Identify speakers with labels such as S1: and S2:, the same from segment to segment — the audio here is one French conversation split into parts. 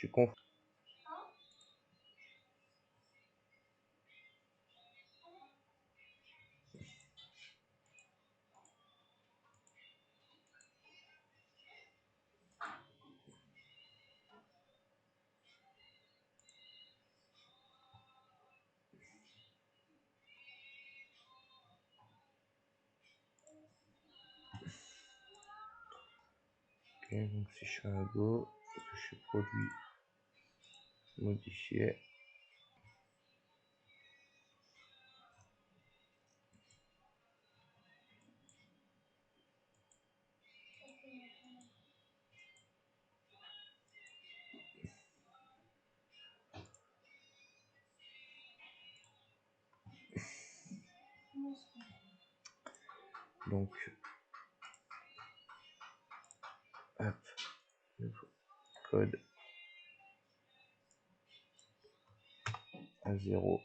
S1: suis conf... Ok, donc si je fais un go, je suis produit modifié. Donc, hop, nouveau code à 0.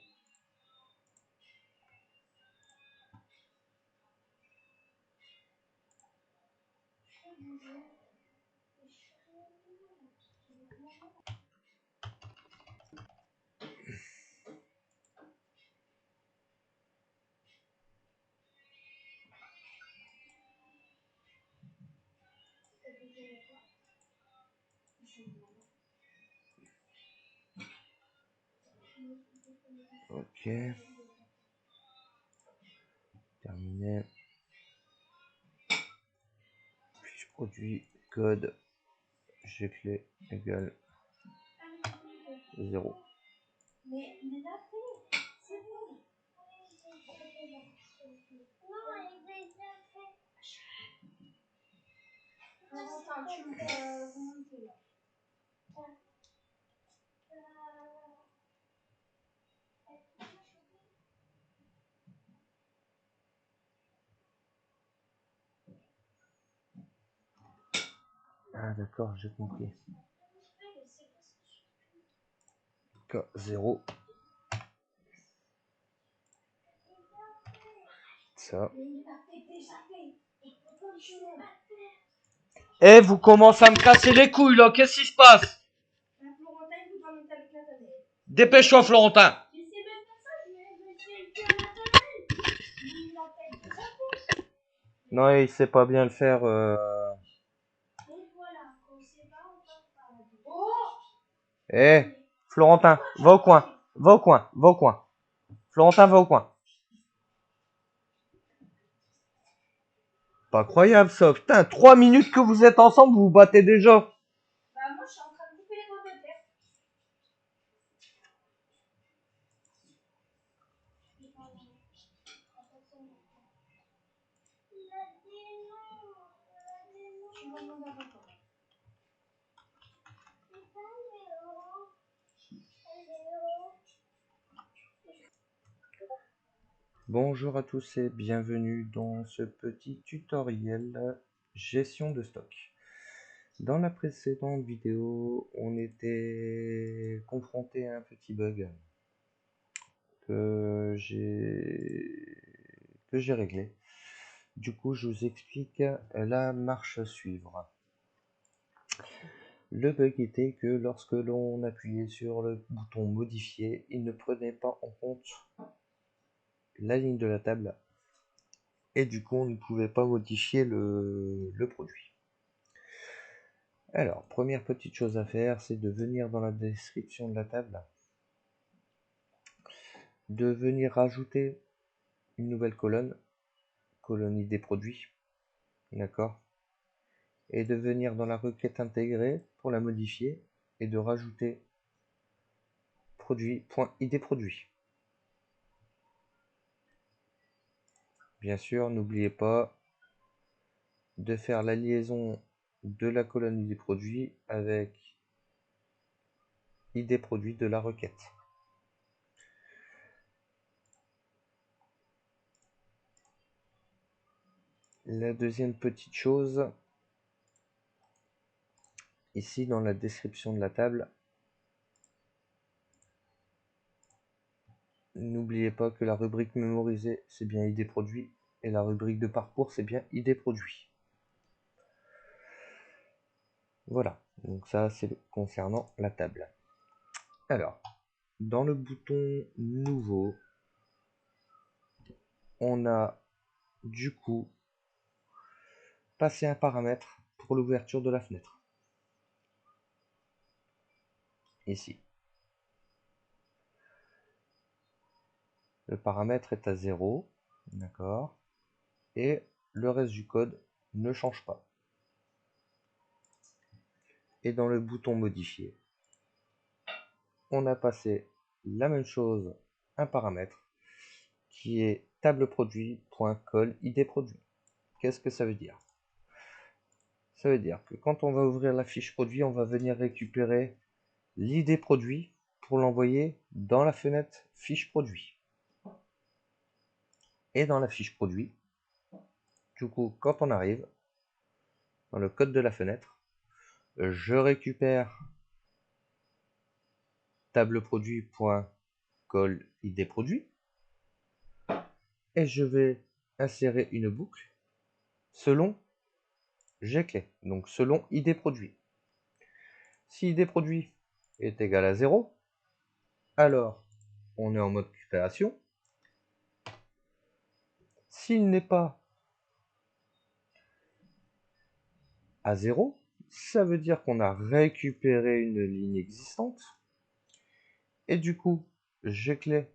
S1: Ok. Terminé. Fiche produit, code, gclé égale 0. Ah d'accord, j'ai compris. K0. Ça. Eh, vous commencez à me casser les couilles là, qu'est-ce qui se passe? Dépêche-toi, Florentin. Non, il sait pas bien le faire. Eh, Florentin, va au coin. Va au coin, va au coin. Florentin, va au coin. Pas croyable ça. Putain, 3 minutes que vous êtes ensemble, vous vous battez déjà.
S2: Bah moi je suis en train de couper les pommes de terre. Tu vas demander à papa.
S1: Bonjour à tous et bienvenue dans ce petit tutoriel gestion de stock. Dans la précédente vidéo, on était confronté à un petit bug que j'ai réglé. Du coup, je vous explique la marche à suivre. Le bug était que lorsque l'on appuyait sur le bouton modifier, il ne prenait pas en compte la ligne de la table et du coup on ne pouvait pas modifier le produit. Alors, première petite chose à faire, c'est de venir dans la description de la table, de venir rajouter une nouvelle colonne ID produit, d'accord, et de venir dans la requête intégrée pour la modifier et de rajouter produit.id produit. Bien sûr, n'oubliez pas de faire la liaison de la colonne ID produit avec ID produit de la requête. La deuxième petite chose, ici dans la description de la table, n'oubliez pas que la rubrique mémorisée c'est bien ID produit et la rubrique de parcours c'est bien ID produit. Voilà, donc ça c'est concernant la table. Alors, dans le bouton nouveau, on a du coup passé un paramètre pour l'ouverture de la fenêtre. Ici. Le paramètre est à 0, d'accord, et le reste du code ne change pas. Et dans le bouton modifier, on a passé la même chose, un paramètre qui est table produit.call id produit. Qu'est-ce que ça veut dire? Ça veut dire que quand on va ouvrir la fiche produit, on va venir récupérer l'id produit pour l'envoyer dans la fenêtre fiche produit. Et dans la fiche produit, du coup, quand on arrive dans le code de la fenêtre, je récupère table produit.call id produit et je vais insérer une boucle selon gclé, donc selon id produit. Si id produit est égal à 0, alors on est en mode création. S'il n'est pas à 0, ça veut dire qu'on a récupéré une ligne existante. Et du coup, gclé,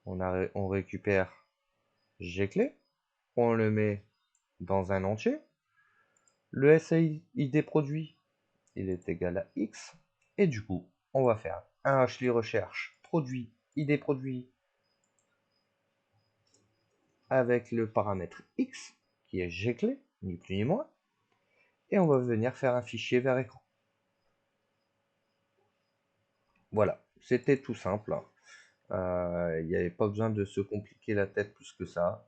S1: on récupère gclé, on le met dans un entier. Le SID produit, il est égal à X. Et du coup, on va faire un hli recherche produit, id produit avec le paramètre X, qui est gclé, ni plus ni moins. Et on va venir faire un fichier vers écran. Voilà, c'était tout simple. Il n'y avait pas besoin de se compliquer la tête plus que ça.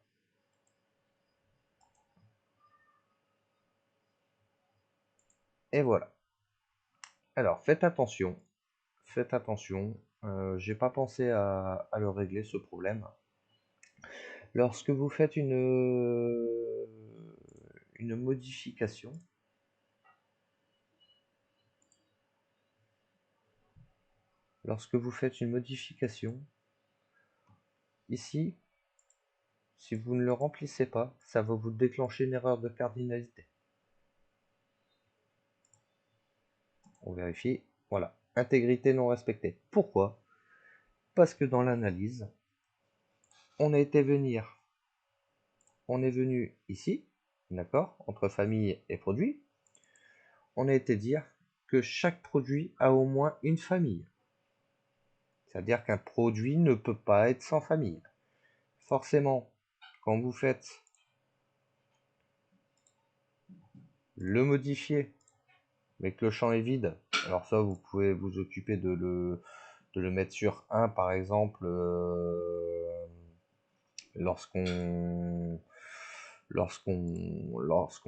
S1: Et voilà. Alors faites attention, j'ai pas pensé à le régler ce problème. Lorsque vous faites une modification, ici, si vous ne le remplissez pas, ça va vous déclencher une erreur de cardinalité. On vérifie, voilà, intégrité non respectée. Pourquoi? Parce que dans l'analyse, on est venu ici, d'accord, entre famille et produit, on a été dire que chaque produit a au moins une famille. C'est-à-dire qu'un produit ne peut pas être sans famille. Forcément, quand vous faites le modifier, mais que le champ est vide, alors ça, vous pouvez vous occuper de le mettre sur 1, par exemple, lorsqu'on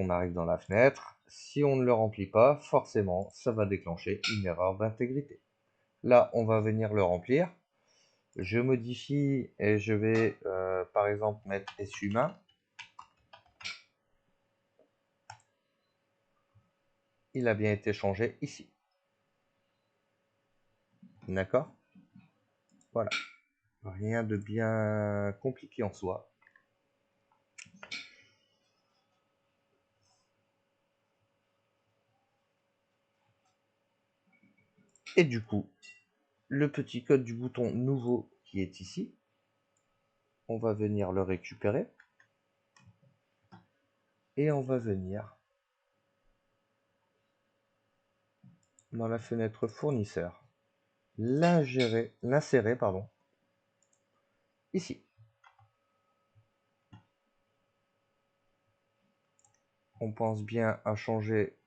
S1: arrive dans la fenêtre. Si on ne le remplit pas, forcément, ça va déclencher une erreur d'intégrité. Là, on va venir le remplir. Je modifie et je vais, par exemple, mettre essuie-main. Il a bien été changé ici. D'accord? Voilà. Rien de bien compliqué en soi. Et du coup, le petit code du bouton nouveau qui est ici, on va venir le récupérer. Et on va venir dans la fenêtre fournisseur, l'insérer, ici. On pense bien à changer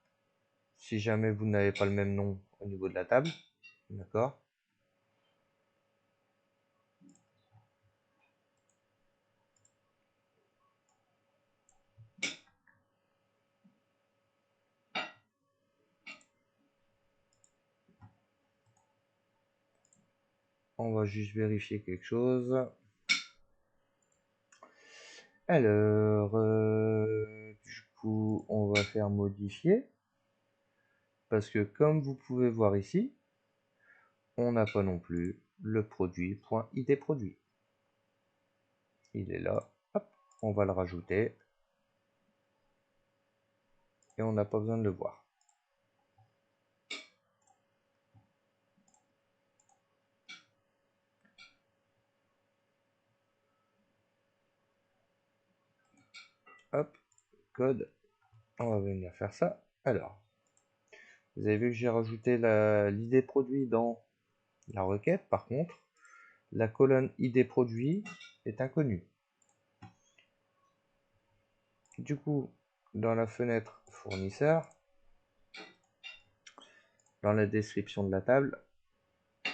S1: si jamais vous n'avez pas le même nom au niveau de la table. D'accord? On va juste vérifier quelque chose. Alors, du coup, on va faire modifier. Parce que comme vous pouvez voir ici, on n'a pas non plus le produit.id produit. Il est là, hop, on va le rajouter. Et on n'a pas besoin de le voir. Hop, code, on va venir faire ça. Alors, vous avez vu que j'ai rajouté l'id produit dans la requête. Par contre, la colonne id produit est inconnue. Du coup, dans la fenêtre fournisseur, dans la description de la table,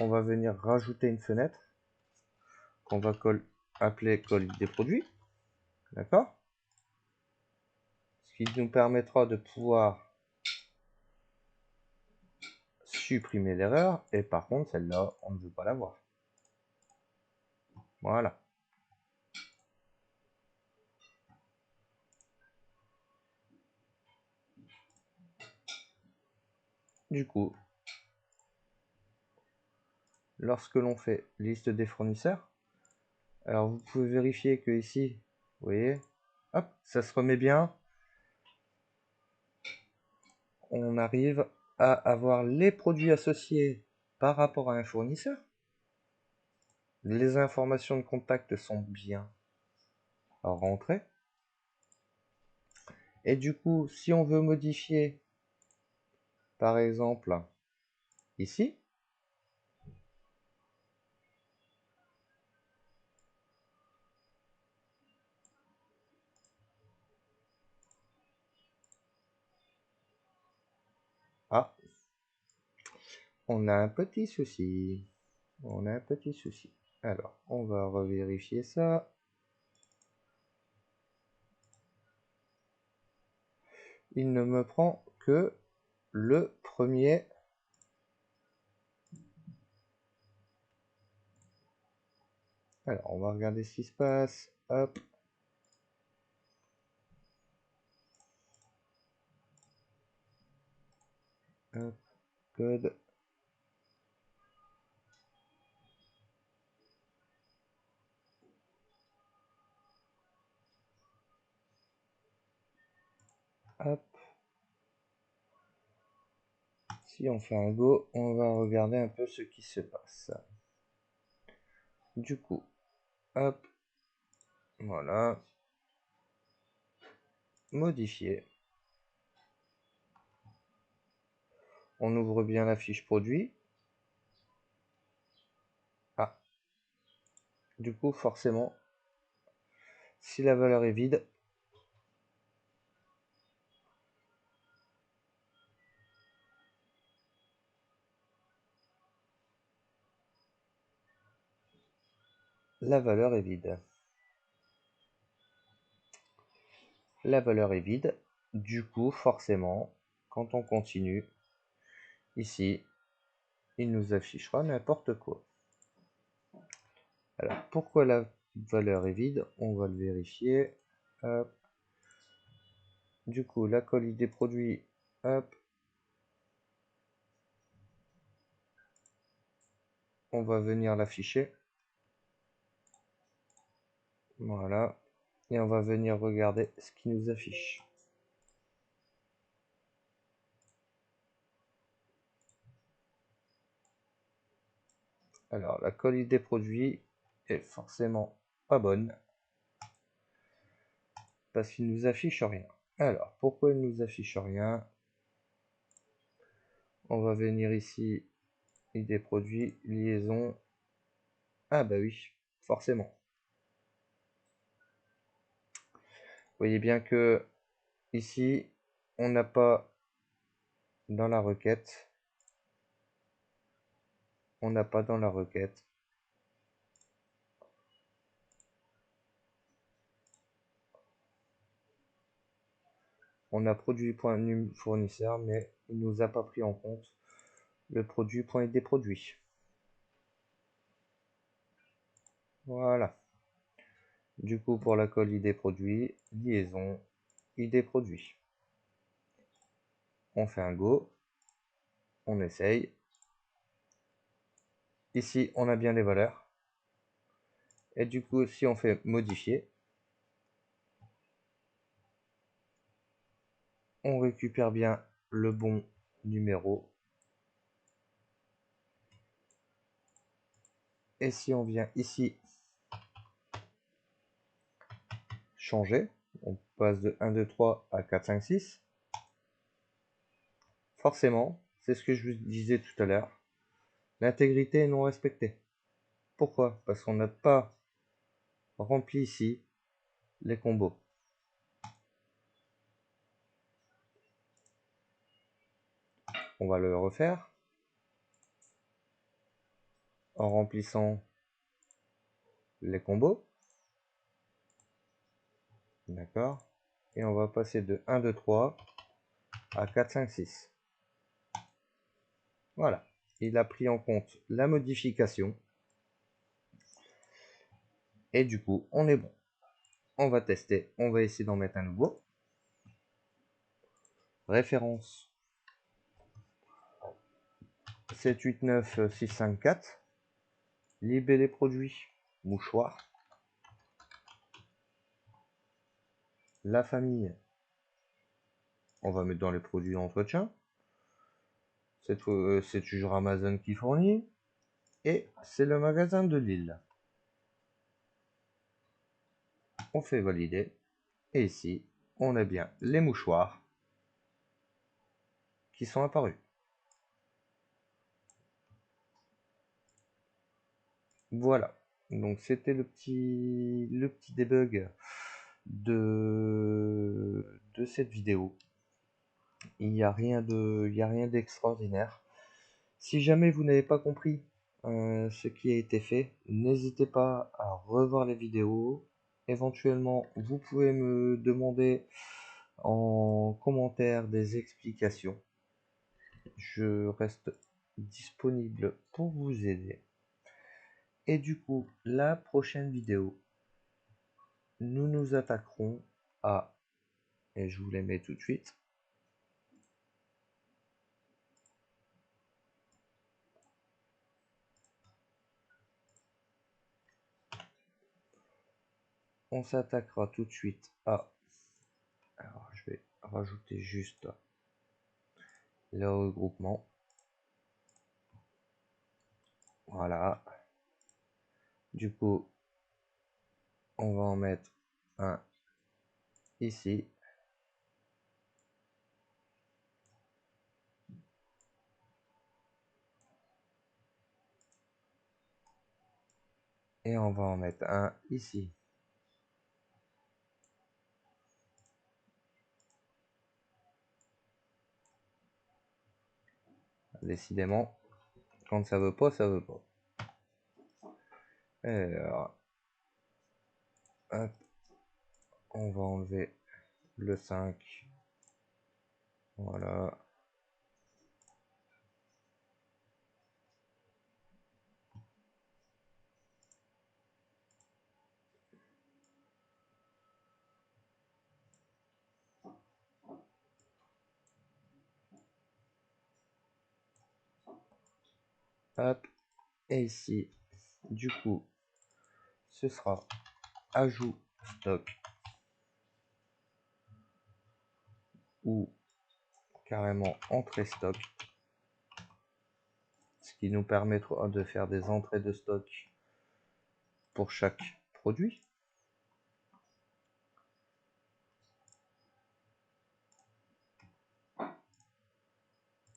S1: on va venir rajouter une fenêtre qu'on va appeler call id produit. D'accord? Ce qui nous permettra de pouvoir supprimer l'erreur, et par contre celle-là on ne veut pas la voir. Voilà. Du coup, lorsque l'on fait liste des fournisseurs, alors vous pouvez vérifier que ici, vous voyez, hop, ça se remet bien. On arrive à avoir les produits associés par rapport à un fournisseur. Les informations de contact sont bien rentrées. Et du coup, si on veut modifier, par exemple, ici, ah, on a un petit souci. On a un petit souci. Alors, on va revérifier ça. Il ne me prend que le premier. Alors, on va regarder ce qui se passe. Hop. Hop. Code. Hop. Si on fait un go, on va regarder un peu ce qui se passe. Du coup, hop. Voilà. Modifier. On ouvre bien la fiche produit. Ah. Du coup, forcément, si la valeur est vide, la valeur est vide. La valeur est vide. Du coup, forcément, quand on continue, ici, il nous affichera n'importe quoi. Alors, pourquoi la valeur est vide? On va le vérifier. Hop. Du coup, la colis des produits, hop. On va venir l'afficher. Voilà. Et on va venir regarder ce qui nous affiche. Alors, la colis des produits est forcément pas bonne. Parce qu'il nous affiche rien. Alors, pourquoi il nous affiche rien? On va venir ici, ID produits, liaison. Ah bah oui, forcément. Vous voyez bien que ici, on n'a pas dans la requête. On n'a pas dans la requête. On a produit.num fournisseur, mais il nous a pas pris en compte le produit.id produit. Voilà. Du coup, pour la colle ID produit, liaison ID produit. On fait un go. On essaye. Ici, on a bien les valeurs. Et du coup, si on fait modifier, on récupère bien le bon numéro. Et si on vient ici, changer, on passe de 1, 2, 3 à 4, 5, 6. Forcément, c'est ce que je vous disais tout à l'heure, l'intégrité est non respectée. Pourquoi? Parce qu'on n'a pas rempli ici les combos. On va le refaire en remplissant les combos. D'accord. Et on va passer de 1, 2, 3 à 4, 5, 6. Voilà. Il a pris en compte la modification. Et du coup, on est bon. On va tester. On va essayer d'en mettre un nouveau. Référence 7, 8, 9, 6, 5, 4. Libellé produit, mouchoir. La famille, on va mettre dans les produits d'entretien. C'est toujours Amazon qui fournit. Et c'est le magasin de Lille. On fait valider. Et ici, on a bien les mouchoirs qui sont apparus. Voilà. Donc c'était le petit debug de cette vidéo. Il n'y a rien d'extraordinaire. Si jamais vous n'avez pas compris ce qui a été fait, n'hésitez pas à revoir les vidéos. Éventuellement, vous pouvez me demander en commentaire des explications. Je reste disponible pour vous aider. Et du coup, la prochaine vidéo, nous nous attaquerons à, et je vous les mets tout de suite, on s'attaquera tout de suite à, alors je vais rajouter juste le regroupement. Voilà. Du coup, on va en mettre un ici. Et on va en mettre un ici. Décidément, quand ça veut pas, ça veut pas. Alors, hop, on va enlever le 5. Voilà. Hop. Et ici, du coup, ce sera ajout stock ou carrément entrée stock, ce qui nous permettra de faire des entrées de stock pour chaque produit.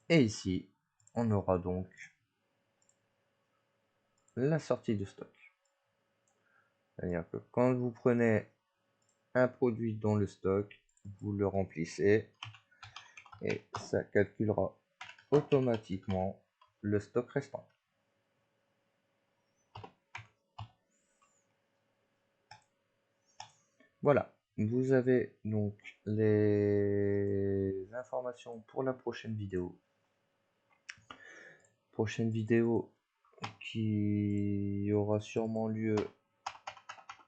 S1: Et ici, on aura donc la sortie de stock. C'est-à-dire que quand vous prenez un produit dans le stock, vous le remplissez et ça calculera automatiquement le stock restant. Voilà, vous avez donc les informations pour la prochaine vidéo. Prochaine vidéo qui aura sûrement lieu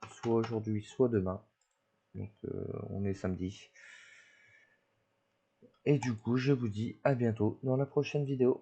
S1: soit aujourd'hui, soit demain. Donc on est samedi. Et du coup, je vous dis à bientôt dans la prochaine vidéo.